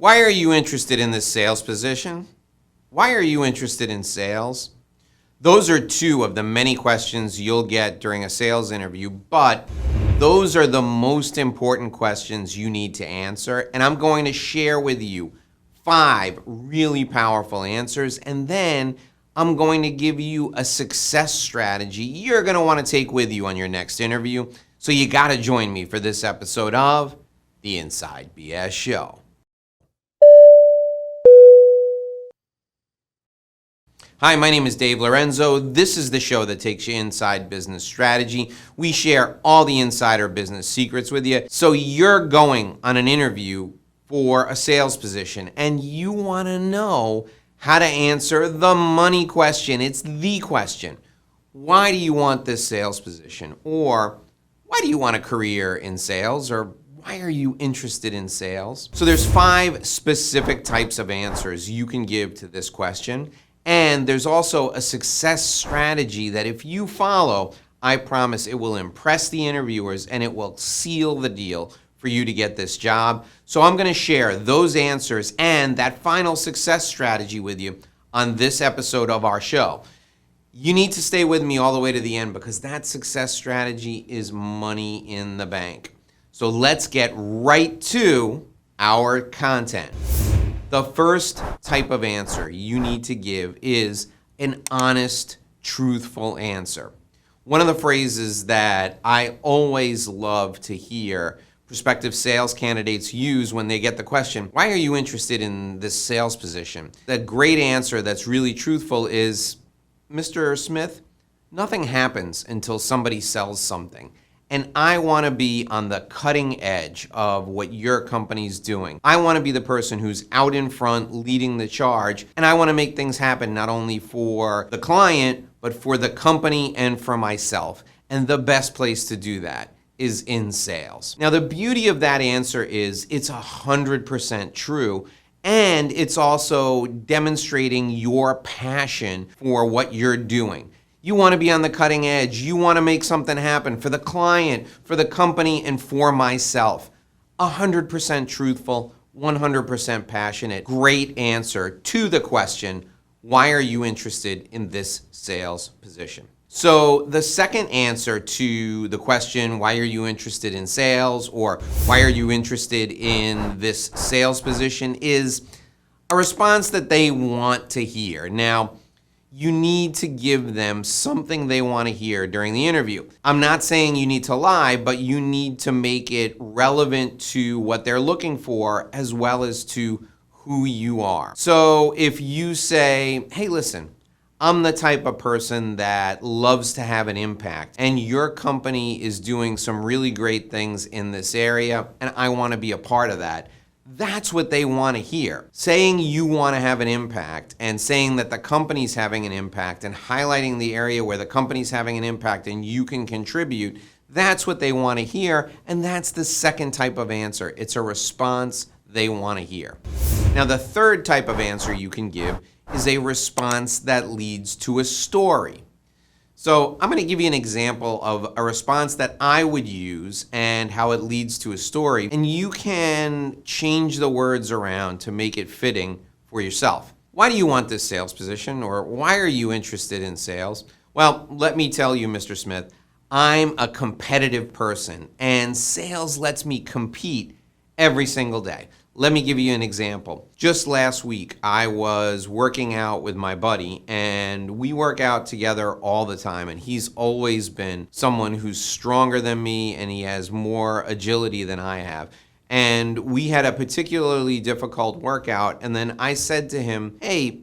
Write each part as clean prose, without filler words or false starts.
Why are you interested in this sales position? Why are you interested in sales? Those are two of the many questions you'll get during a sales interview, but those are the most important questions you need to answer. And I'm going to share with you 5 really powerful answers, and then I'm going to give you a success strategy you're going to want to take with you on your next interview. So you got to join me for this episode of The Inside BS Show. Hi, my name is Dave Lorenzo. This is the show that takes you inside business strategy. We share all the insider business secrets with you. So you're going on an interview for a sales position and you want to know how to answer the money question. It's the question. Why do you want this sales position? Or why do you want a career in sales? Or why are you interested in sales? So there's 5 specific types of answers you can give to this question. And there's also a success strategy that if you follow, I promise it will impress the interviewers and it will seal the deal for you to get this job. So I'm going to share those answers and that final success strategy with you on this episode of our show. You need to stay with me all the way to the end because that success strategy is money in the bank. So let's get right to our content. The first type of answer you need to give is an honest, truthful answer. One of the phrases that I always love to hear prospective sales candidates use when they get the question, why are you interested in this sales position? The great answer that's really truthful is, Mr. Smith, nothing happens until somebody sells something. And I want to be on the cutting edge of what your company's doing. I want to be the person who's out in front leading the charge. And I want to make things happen not only for the client, but for the company and for myself. And the best place to do that is in sales. Now, the beauty of that answer is it's 100% true. And it's also demonstrating your passion for what you're doing. You want to be on the cutting edge. You want to make something happen for the client, for the company, and for myself. 100% truthful, 100% passionate. Great answer to the question, why are you interested in this sales position? So the second answer to the question, why are you interested in sales, or why are you interested in this sales position, is a response that they want to hear. Now, you need to give them something they want to hear during the interview. I'm not saying you need to lie, but you need to make it relevant to what they're looking for as well as to who you are. So if you say, hey, listen, I'm the type of person that loves to have an impact, and your company is doing some really great things in this area, and I want to be a part of that. That's what they want to hear. Saying you want to have an impact and saying that the company's having an impact and highlighting the area where the company's having an impact and you can contribute, that's what they want to hear, and that's the second type of answer. It's a response they want to hear. Now, the third type of answer you can give is a response that leads to a story. So I'm going to give you an example of a response that I would use and how it leads to a story. And you can change the words around to make it fitting for yourself. Why do you want this sales position? Or why are you interested in sales? Well, let me tell you, Mr. Smith, I'm a competitive person and sales lets me compete every single day. Let me give you an example. Just last week, I was working out with my buddy, and we work out together all the time, and he's always been someone who's stronger than me, and he has more agility than I have. And we had a particularly difficult workout, and then I said to him, hey,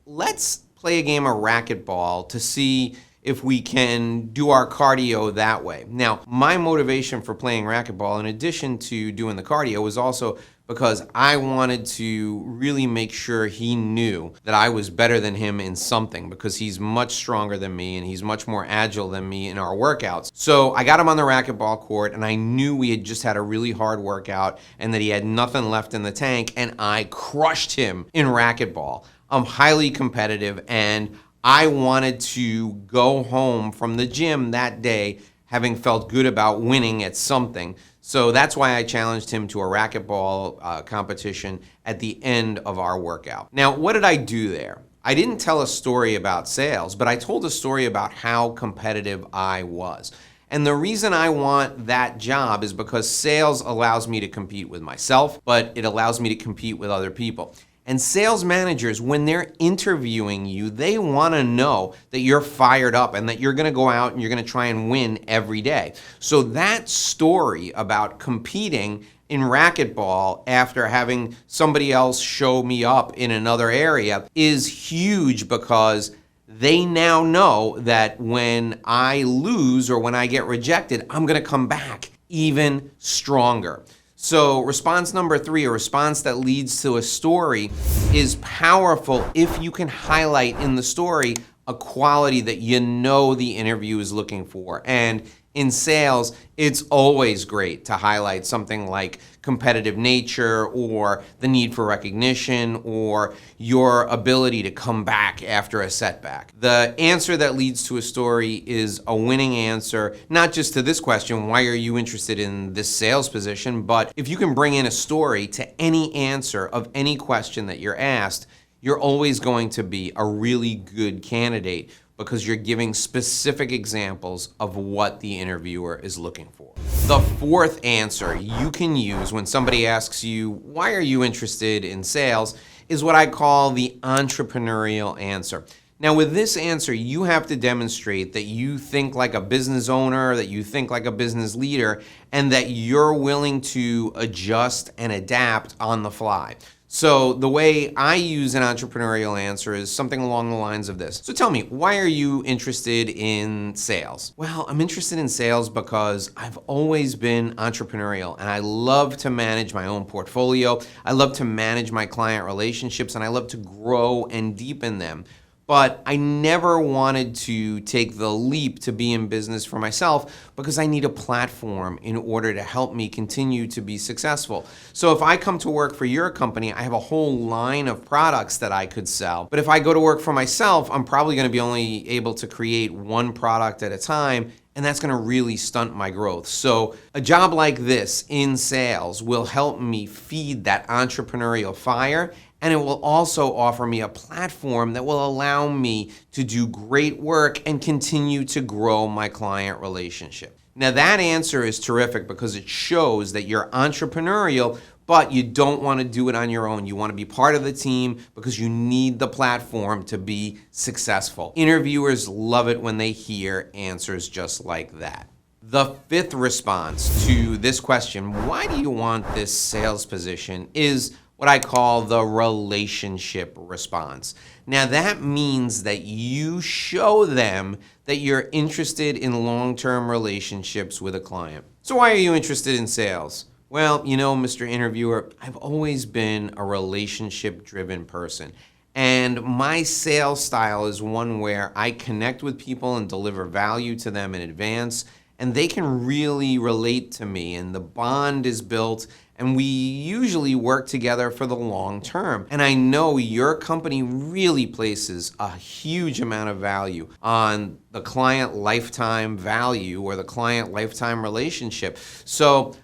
let's play a game of racquetball to see if we can do our cardio that way. Now, my motivation for playing racquetball, in addition to doing the cardio, was also because I wanted to really make sure he knew that I was better than him in something, because he's much stronger than me and he's much more agile than me in our workouts. So I got him on the racquetball court, and I knew we had just had a really hard workout and that he had nothing left in the tank, and I crushed him in racquetball. I'm highly competitive, and I wanted to go home from the gym that day having felt good about winning at something. So that's why I challenged him to a racquetball competition at the end of our workout. Now, what did I do there? I didn't tell a story about sales, but I told a story about how competitive I was. And the reason I want that job is because sales allows me to compete with myself, but it allows me to compete with other people. And sales managers, when they're interviewing you, they want to know that you're fired up and that you're going to go out and you're going to try and win every day. So that story about competing in racquetball after having somebody else show me up in another area is huge, because they now know that when I lose or when I get rejected, I'm going to come back even stronger. So response number 3, a response that leads to a story, is powerful if you can highlight in the story a quality that you know the interview is looking for. And in sales, it's always great to highlight something like competitive nature, or the need for recognition, or your ability to come back after a setback. The answer that leads to a story is a winning answer, not just to this question, why are you interested in this sales position, but if you can bring in a story to any answer of any question that you're asked, you're always going to be a really good candidate, because you're giving specific examples of what the interviewer is looking for. The 4th answer you can use when somebody asks you, why are you interested in sales, is what I call the entrepreneurial answer. Now, with this answer, you have to demonstrate that you think like a business owner, that you think like a business leader, and that you're willing to adjust and adapt on the fly. So the way I use an entrepreneurial answer is something along the lines of this. So tell me, why are you interested in sales? Well, I'm interested in sales because I've always been entrepreneurial, and I love to manage my own portfolio. I love to manage my client relationships, and I love to grow and deepen them. But I never wanted to take the leap to be in business for myself, because I need a platform in order to help me continue to be successful. So if I come to work for your company, I have a whole line of products that I could sell. But if I go to work for myself, I'm probably going to be only able to create one product at a time, and that's going to really stunt my growth. So a job like this in sales will help me feed that entrepreneurial fire, and it will also offer me a platform that will allow me to do great work and continue to grow my client relationship. Now, that answer is terrific because it shows that you're entrepreneurial, but you don't want to do it on your own. You want to be part of the team because you need the platform to be successful. Interviewers love it when they hear answers just like that. The 5th response to this question, why do you want this sales position, is what I call the relationship response. Now, that means that you show them that you're interested in long-term relationships with a client. So why are you interested in sales? Well, you know, Mr. Interviewer, I've always been a relationship-driven person. And my sales style is one where I connect with people and deliver value to them in advance, and they can really relate to me, and the bond is built, and we usually work together for the long term. And I know your company really places a huge amount of value on the client lifetime value or the client lifetime relationship. So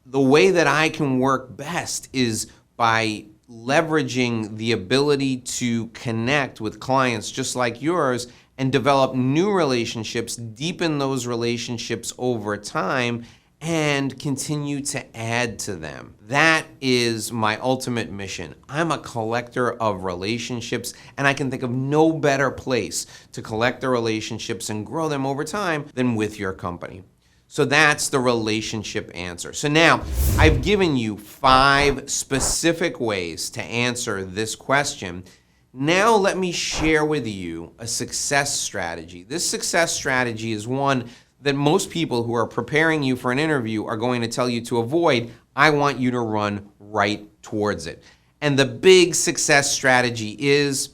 the way that I can work best is by leveraging the ability to connect with clients just like yours and develop new relationships, deepen those relationships over time, and continue to add to them. That is my ultimate mission. I'm a collector of relationships, and I can think of no better place to collect the relationships and grow them over time than with your company. So that's the relationship answer. So now I've given you 5 specific ways to answer this question. Now let me share with you a success strategy. This success strategy is one that most people who are preparing you for an interview are going to tell you to avoid. I want you to run right towards it. And the big success strategy is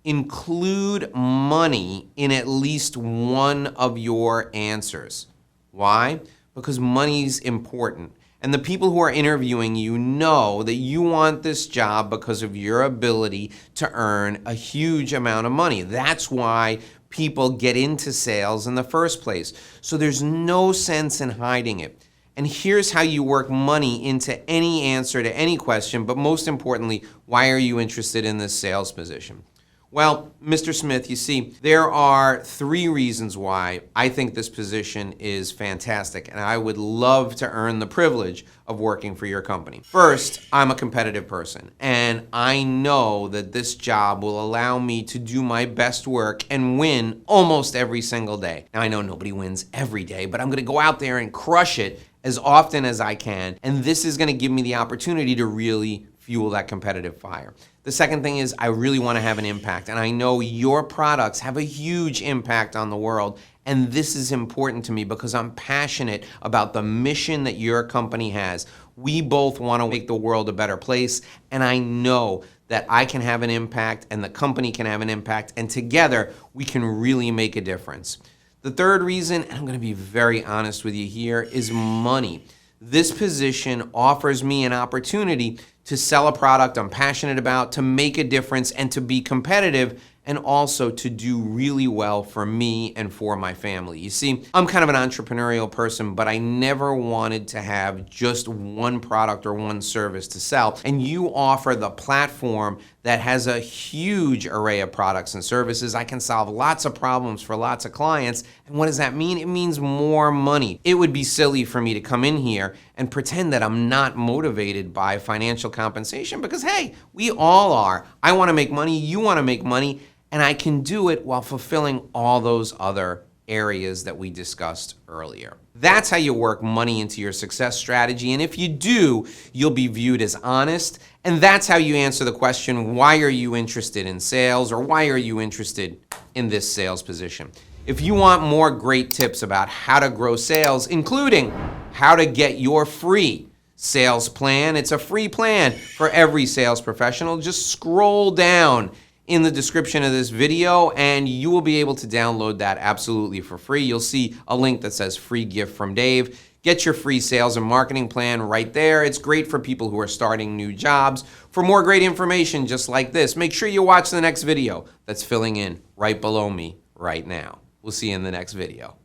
include money in at least one of your answers. Why? Because money's important. And the people who are interviewing you know that you want this job because of your ability to earn a huge amount of money. That's why people get into sales in the first place. So there's no sense in hiding it. And here's how you work money into any answer to any question, but most importantly, why are you interested in this sales position? Well, Mr. Smith, you see, there are 3 reasons why I think this position is fantastic, and I would love to earn the privilege of working for your company. First, I'm a competitive person, and I know that this job will allow me to do my best work and win almost every single day. Now, I know nobody wins every day, but I'm gonna go out there and crush it as often as I can, and this is gonna give me the opportunity to really fuel that competitive fire. The second thing is I really want to have an impact, and I know your products have a huge impact on the world, and this is important to me because I'm passionate about the mission that your company has. We both want to make the world a better place, and I know that I can have an impact and the company can have an impact, and together we can really make a difference. The third reason, and I'm going to be very honest with you here, is money. This position offers me an opportunity to sell a product I'm passionate about, to make a difference, and to be competitive, and also to do really well for me and for my family. You see, I'm kind of an entrepreneurial person, but I never wanted to have just one product or one service to sell. And you offer the platform that has a huge array of products and services. I can solve lots of problems for lots of clients. And what does that mean? It means more money. It would be silly for me to come in here and pretend that I'm not motivated by financial compensation because, hey, we all are. I want to make money. You want to make money. And I can do it while fulfilling all those other areas that we discussed earlier. That's how you work money into your success strategy. And if you do, you'll be viewed as honest. And that's how you answer the question, why are you interested in sales, or why are you interested in this sales position? If you want more great tips about how to grow sales, including how to get your free sales plan, it's a free plan for every sales professional. Just scroll down in the description of this video and you will be able to download that absolutely for free. You'll see a link that says free gift from Dave. Get your free sales and marketing plan right there. It's great for people who are starting new jobs. For more great information just like this, make sure you watch the next video that's filling in right below me right now. We'll see you in the next video.